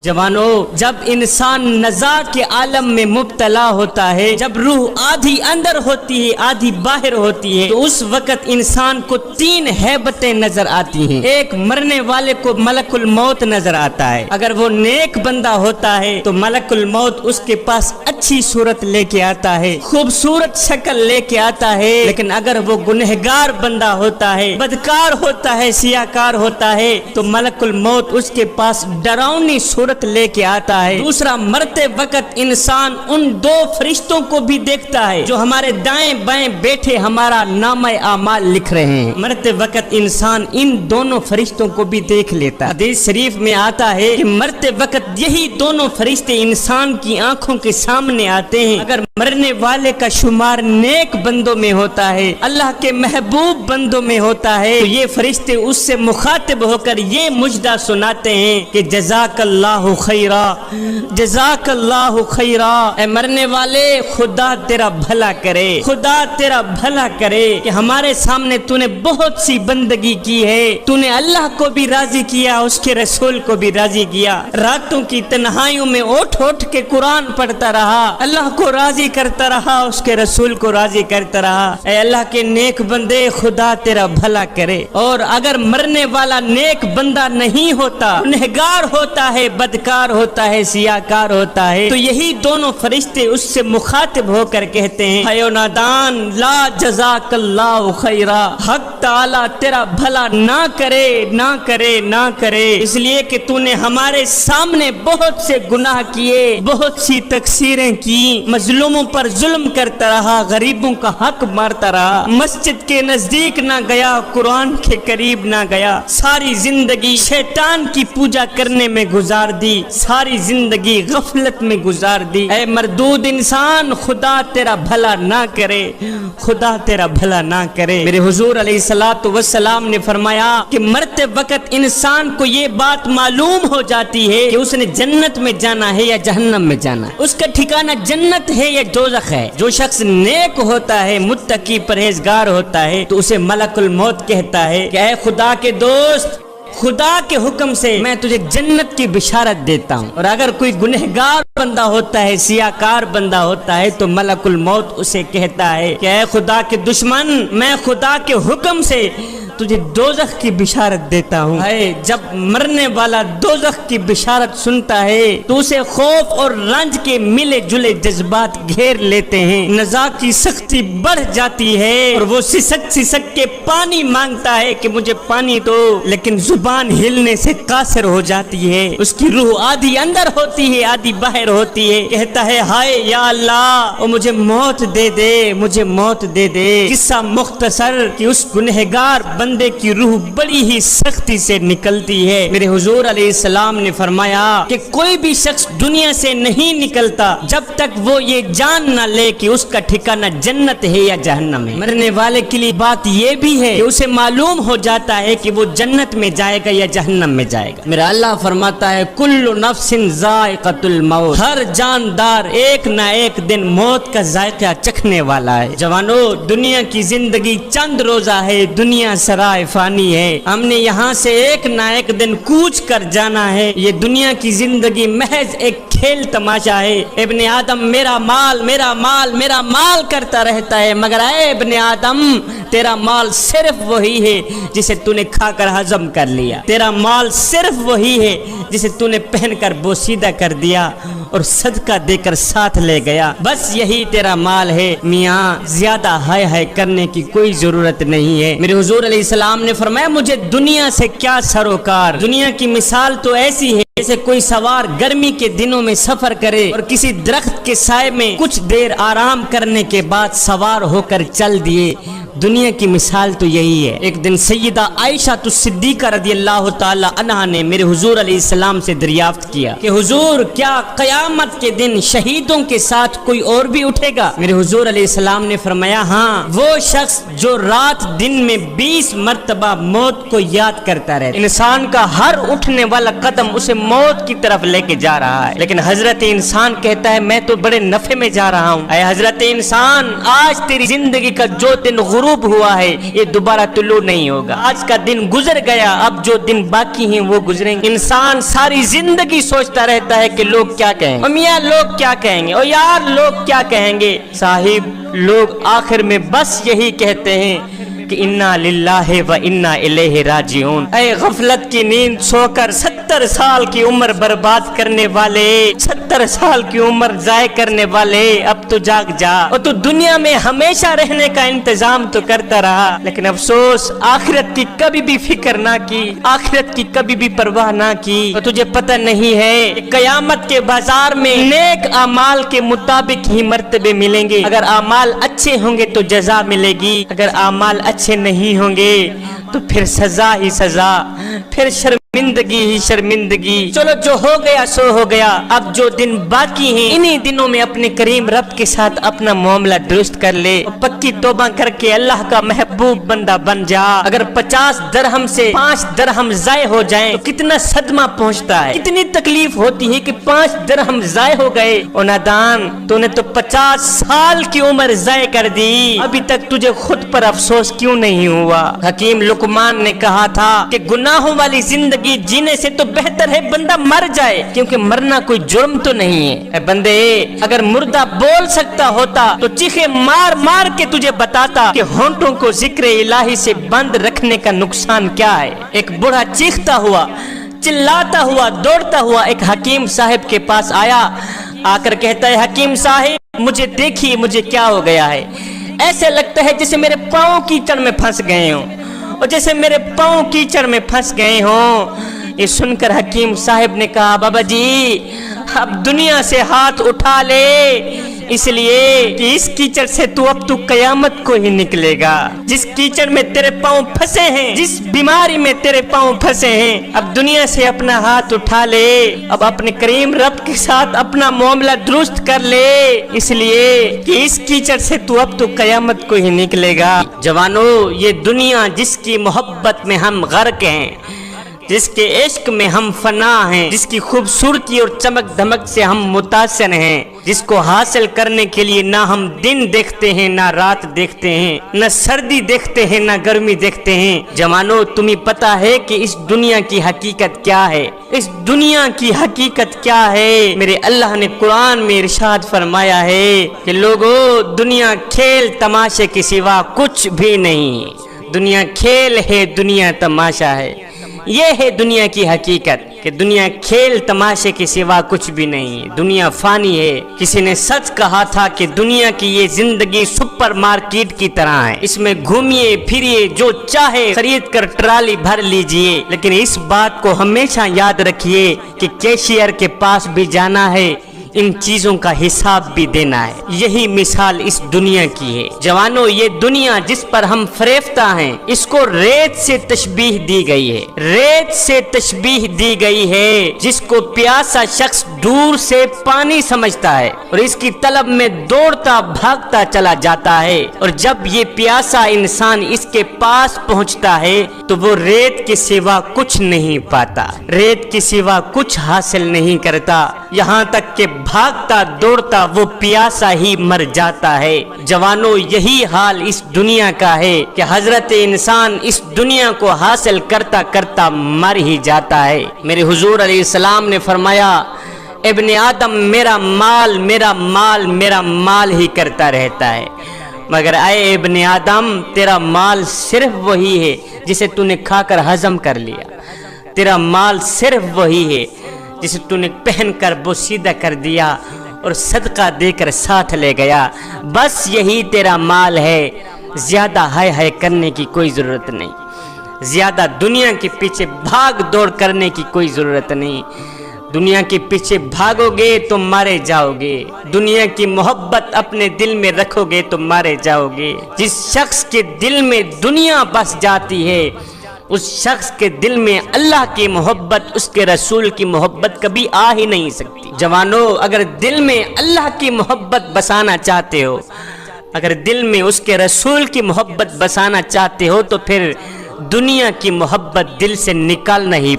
جوانو، جب انسان نزاع کے عالم میں مبتلا ہوتا ہے، جب روح آدھی اندر ہوتی ہے آدھی باہر ہوتی ہے، تو اس وقت انسان کو تین ہیبتیں نظر آتی ہیں۔ ایک، مرنے والے کو ملک الموت نظر آتا ہے۔ اگر وہ نیک بندہ ہوتا ہے تو ملک الموت اس کے پاس اچھی صورت لے کے آتا ہے، خوبصورت شکل لے کے آتا ہے۔ لیکن اگر وہ گنہگار بندہ ہوتا ہے، بدکار ہوتا ہے، سیاہکار ہوتا ہے، تو ملک الموت اس کے پاس ڈراؤنی صورت لے کے آتا ہے۔ دوسرا، مرتے وقت انسان ان دو فرشتوں کو بھی دیکھتا ہے جو ہمارے دائیں بائیں بیٹھے ہمارا نامہ اعمال لکھ رہے ہیں۔ مرتے وقت انسان ان دونوں فرشتوں کو بھی دیکھ لیتا ہے۔ حدیث شریف میں آتا ہے کہ مرتے وقت یہی دونوں فرشتے انسان کی آنکھوں کے سامنے آتے ہیں۔ اگر مرنے والے کا شمار نیک بندوں میں ہوتا ہے، اللہ کے محبوب بندوں میں ہوتا ہے، تو یہ فرشتے اس سے مخاطب ہو کر یہ مجدہ سناتے ہیں کہ جزاک اللہ خیرا، جزاک اللہ خیرا، اے مرنے والے خدا تیرا بھلا کرے، خدا تیرا بھلا کرے کہ ہمارے سامنے تو نے بہت سی بندگی کی ہے، تو نے اللہ کو بھی راضی کیا، اس کے رسول کو بھی راضی کیا، راتوں کی تنہائیوں میں اٹھ اٹھ کے قرآن پڑھتا رہا، اللہ کو راضی کرتا رہا، اس کے رسول کو راضی کرتا رہا۔ اے اللہ کے نیک بندے خدا تیرا بھلا کرے۔ اور اگر مرنے والا نیک بندہ نہیں ہوتا، گنہگار ہوتا ہے، بدکار ہوتا ہے، سیاہکار ہوتا ہے، تو یہی دونوں فرشتے اس سے مخاطب ہو کر کہتے ہیں اے نادان، لا جزاک اللہ خیرا، حق تعالی تیرا بھلا نہ کرے، نہ کرے، نہ کرے، اس لیے کہ تو نے ہمارے سامنے بہت سے گناہ کیے، بہت سی تقصیریں کی، مظلوموں پر ظلم کرتا رہا، غریبوں کا حق مارتا رہا، مسجد کے نزدیک نہ گیا، قرآن کے قریب نہ گیا، ساری زندگی شیطان کی پوجا کرنے میں گزار دی، ساری زندگی غفلت میں گزار دی۔ اے مردود انسان، خدا تیرا بھلا نہ کرے، خدا تیرا بھلا نہ کرے۔ میرے حضور علیہ الصلوۃ والسلام نے فرمایا کہ مرتے وقت انسان کو یہ بات معلوم ہو جاتی ہے کہ اس نے جنت میں جانا ہے یا جہنم میں جانا ہے، اس کا ٹھکانہ جنت ہے یا دوزخ ہے۔ جو شخص نیک ہوتا ہے، متقی پرہیزگار ہوتا ہے، تو اسے ملک الموت کہتا ہے کہ اے خدا کے دوست، خدا کے حکم سے میں تجھے جنت کی بشارت دیتا ہوں۔ اور اگر کوئی گنہگار بندہ ہوتا ہے، سیاہکار بندہ ہوتا ہے، تو ملک الموت اسے کہتا ہے کہ اے خدا کے دشمن، میں خدا کے حکم سے تجھے دوزخ کی بشارت دیتا ہوں۔ جب مرنے والا دوزخ کی بشارت سنتا ہے تو اسے خوف اور رنج کے ملے جلے جذبات گھیر لیتے ہیں، نزاع کی سختی بڑھ جاتی ہے اور وہ سسک سسک کے پانی مانگتا ہے کہ مجھے پانی دو، لیکن زبان ہلنے سے قاصر ہو جاتی ہے، اس کی روح آدھی اندر ہوتی ہے آدھی باہر ہوتی ہے، کہتا ہے ہائے یا اللہ، اور مجھے موت دے دے، مجھے موت دے دے۔ قصہ مختصر کہ اس گنہگار بندے کی روح بڑی ہی سختی سے نکلتی ہے۔ میرے حضور علیہ السلام نے فرمایا کہ کوئی بھی شخص دنیا سے نہیں نکلتا جب تک وہ یہ جان نہ لے کہ اس کا ٹھکانہ جنت ہے یا جہنم ہے۔ مرنے والے کے لیے بات یہ بھی ہے کہ اسے معلوم ہو جاتا ہے کہ وہ جنت میں جائے گا یا جہنم میں جائے گا۔ میرا اللہ فرماتا ہے کل نفس ذائقۃ الموت، ہر جاندار ایک نہ ایک دن موت کا ذائقہ چکھنے والا ہے۔ جوانو، دنیا کی زندگی چند روزہ ہے، دنیا سرائے فانی ہے، ہم نے یہاں سے ایک نہ ایک دن کوچ کر جانا ہے۔ یہ دنیا کی زندگی محض ایک کھیل تماشا ہے۔ ابن آدم میرا مال، میرا مال، میرا مال کرتا رہتا ہے، مگر اے ابن آدم، تیرا مال صرف وہی ہے جسے تو نے کھا کر ہضم کر لیا، تیرا مال صرف وہی ہے جسے تو نے پہن کر بوسیدہ کر دیا اور صدقہ دے کر ساتھ لے گیا، بس یہی تیرا مال ہے۔ میاں، زیادہ ہائے ہائے کرنے کی کوئی ضرورت نہیں ہے۔ میرے حضور علیہ السلام نے فرمایا مجھے دنیا سے کیا سروکار۔ دنیا کی مثال تو ایسی ہے جیسے کوئی سوار گرمی کے دنوں میں سفر کرے اور کسی درخت کے سائے میں کچھ دیر آرام کرنے کے بعد سوار ہو کر چل دیے۔ دنیا کی مثال تو یہی ہے۔ ایک دن سیدہ عائشہ صدیقہ رضی اللہ تعالی عنہا نے میرے حضور علیہ السلام سے دریافت کیا کہ حضور، کیا قیامت کے دن شہیدوں کے ساتھ کوئی اور بھی اٹھے گا؟ میرے حضور علیہ السلام نے فرمایا ہاں، وہ شخص جو رات دن میں 20 مرتبہ موت کو یاد کرتا رہتا ہے، انسان کا ہر اٹھنے والا قدم اسے موت کی طرف لے کے جا رہا ہے، لیکن حضرت انسان کہتا ہے میں تو بڑے نفع میں جا رہا ہوں۔ اے حضرت انسان، آج تیری زندگی کا جو دن غروب ہوا ہے یہ دوبارہ طلوع نہیں ہوگا۔ آج کا دن گزر گیا، اب جو دن باقی ہیں وہ گزریں گے۔ انسان ساری زندگی سوچتا رہتا ہے کہ لوگ کیا کہیں گے، میاں لوگ کیا کہیں گے، او یار لوگ کیا کہیں گے۔ صاحب، لوگ آخر میں بس یہی کہتے ہیں کہ انا للہ و انا الیہ راجعون۔ اے غفلت کی نیند سو کر 70 سال کی عمر برباد کرنے والے، 70 سال کی عمر ضائع کرنے والے، اب تو جاگ جا۔ اور تو دنیا میں ہمیشہ رہنے کا انتظام تو کرتا رہا، لیکن افسوس آخرت کی کبھی بھی فکر نہ کی، آخرت کی کبھی بھی پرواہ نہ کی۔ اور تجھے پتہ نہیں ہے کہ قیامت کے بازار میں نیک اعمال کے مطابق ہی مرتبے ملیں گے۔ اگر اعمال اچھے ہوں گے تو جزا ملے گی، اگر اعمال اچھے نہیں ہوں گے تو پھر سزا ہی سزا، پھر شرمندگی ہی شرمندگی۔ چلو جو ہو گیا سو ہو گیا، اب جو دن باقی ہیں انہی دنوں میں اپنے کریم رب کے ساتھ اپنا معاملہ درست کر لے، پکی توبہ کر کے اللہ کا محبوب بندہ بن جا۔ اگر 50 درہم سے 5 درہم ضائع ہو جائیں تو کتنا صدمہ پہنچتا ہے، کتنی تکلیف ہوتی ہے کہ 5 درہم ضائع ہو گئے۔ او نادان، تو نے تو 50 سال کی عمر ضائع کر دی، ابھی تک تجھے خود پر افسوس کیوں نہیں ہوا؟ حکیم لقمان نے کہا تھا کہ گناہوں والی زندگی جینے سے تو بہتر ہے بندہ مر جائے، کیونکہ مرنا کوئی جرم تو نہیں ہے۔ اے بندے، اگر مردہ بول سکتا ہوتا تو چیخے مار مار کے تجھے بتاتا کہ ہونٹوں کو ذکر الہی سے بند رکھنے کا نقصان کیا ہے۔ ایک بوڑھا چیختا ہوا، چلاتا ہوا، دوڑتا ہوا ایک حکیم صاحب کے پاس آیا، آ کر کہتا ہے حکیم صاحب مجھے دیکھیے مجھے کیا ہو گیا ہے، ایسے لگتا ہے جیسے میرے پاؤں کیچڑ میں پھنس گئے ہوں، اور جیسے میرے پاؤں کیچڑ میں پھنس گئے ہوں۔ یہ سن کر حکیم صاحب نے کہا بابا جی اب دنیا سے ہاتھ اٹھا لے، اس لیے کہ اس کیچڑ سے تو قیامت کو ہی نکلے گا۔ جس کیچڑ میں تیرے پاؤں پھنسے ہیں، جس بیماری میں تیرے پاؤں پھنسے ہیں، اب دنیا سے اپنا ہاتھ اٹھا لے، اب اپنے کریم رب کے ساتھ اپنا معاملہ درست کر لے، اس لیے کہ اس کیچڑ سے تو قیامت کو ہی نکلے گا۔ جوانو، یہ دنیا جس کی محبت میں ہم غرق ہیں، جس کے عشق میں ہم فنا ہیں، جس کی خوبصورتی اور چمک دھمک سے ہم متاثر ہیں، جس کو حاصل کرنے کے لیے نہ ہم دن دیکھتے ہیں نہ رات دیکھتے ہیں، نہ سردی دیکھتے ہیں نہ گرمی دیکھتے ہیں۔ جوانو، تمہیں پتا ہے کہ اس دنیا کی حقیقت کیا ہے؟ اس دنیا کی حقیقت کیا ہے؟ میرے اللہ نے قرآن میں ارشاد فرمایا ہے کہ لوگو، دنیا کھیل تماشے کے سوا کچھ بھی نہیں۔ دنیا کھیل ہے، دنیا تماشا ہے۔ یہ ہے دنیا کی حقیقت کہ دنیا کھیل تماشے کے سوا کچھ بھی نہیں ہے، دنیا فانی ہے۔ کسی نے سچ کہا تھا کہ دنیا کی یہ زندگی سپر مارکیٹ کی طرح ہے، اس میں گھومیے پھریے، جو چاہے خرید کر ٹرالی بھر لیجئے، لیکن اس بات کو ہمیشہ یاد رکھیے کہ کیشیئر کے پاس بھی جانا ہے، ان چیزوں کا حساب بھی دینا ہے۔ یہی مثال اس دنیا کی ہے۔ جوانو، یہ دنیا جس پر ہم فریفتہ ہیں، اس کو ریت سے تشبیہ دی گئی ہے، ریت سے تشبیہ دی گئی ہے، جس کو پیاسا شخص دور سے پانی سمجھتا ہے اور اس کی طلب میں دوڑتا بھاگتا چلا جاتا ہے، اور جب یہ پیاسا انسان اس کے پاس پہنچتا ہے تو وہ ریت کے سوا کچھ نہیں پاتا، ریت کے سوا کچھ حاصل نہیں کرتا، یہاں تک کہ بھاگتا دوڑتا وہ پیاسا ہی مر جاتا ہے۔ جوانو، یہی حال اس دنیا کا ہے کہ حضرت انسان اس دنیا کو حاصل کرتا کرتا مر ہی جاتا ہے۔ میرے حضور علیہ السلام نے فرمایا ابن آدم میرا مال میرا مال میرا مال ہی کرتا رہتا ہے، مگر اے ابن آدم تیرا مال صرف وہی ہے جسے تو نے کھا کر ہضم کر لیا، تیرا مال صرف وہی ہے جسے تو نے پہن کر بوسیدہ کر دیا اور صدقہ دے کر ساتھ لے گیا، بس یہی تیرا مال ہے۔ زیادہ ہائے ہائے کرنے کی کوئی ضرورت نہیں، زیادہ دنیا کے پیچھے بھاگ دوڑ کرنے کی کوئی ضرورت نہیں۔ دنیا کے پیچھے بھاگو گے تو مارے جاؤ گے، دنیا کی محبت اپنے دل میں رکھو گے تو مارے جاؤ گے۔ جس شخص کے دل میں دنیا بس جاتی ہے، اس شخص کے دل میں اللہ کی محبت، اس کے رسول کی محبت کبھی آ ہی نہیں سکتی۔ جوانو، اگر دل میں اللہ کی محبت بسانا چاہتے ہو، اگر دل میں اس کے رسول کی محبت بسانا چاہتے ہو، تو پھر دنیا کی محبت دل سے نکالنا ہی